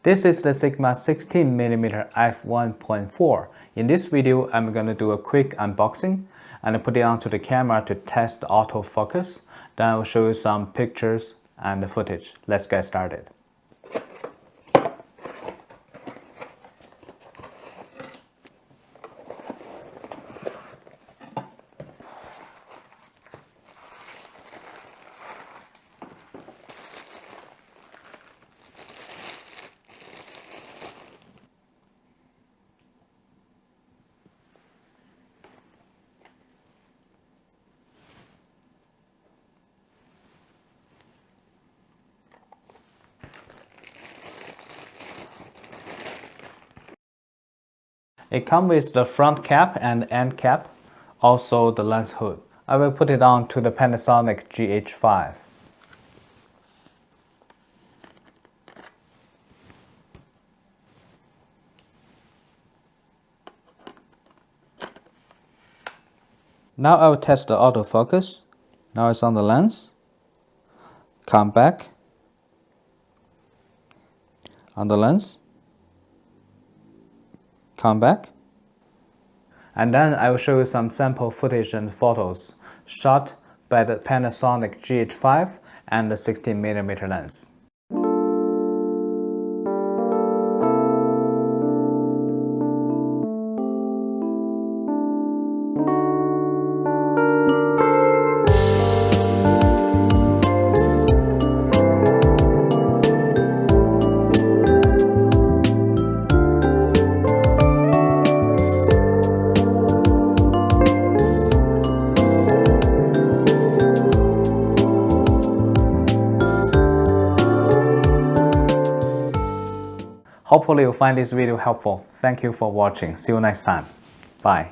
This is the Sigma 16mm f1.4. In this video, I'm going to do a quick unboxing and put it onto the camera to test autofocus. Then I will show you some pictures and footage. Let's get started. It comes with the front cap and end cap, also the lens hood. I will put it on to the Panasonic GH5. Now I will test the autofocus. Now it's on the lens. Come back. On the lens. Come back. And then I will show you some sample footage and photos shot by the Panasonic GH5 and the 16mm lens. Hopefully you'll find this video helpful. Thank you for watching. See you next time. Bye.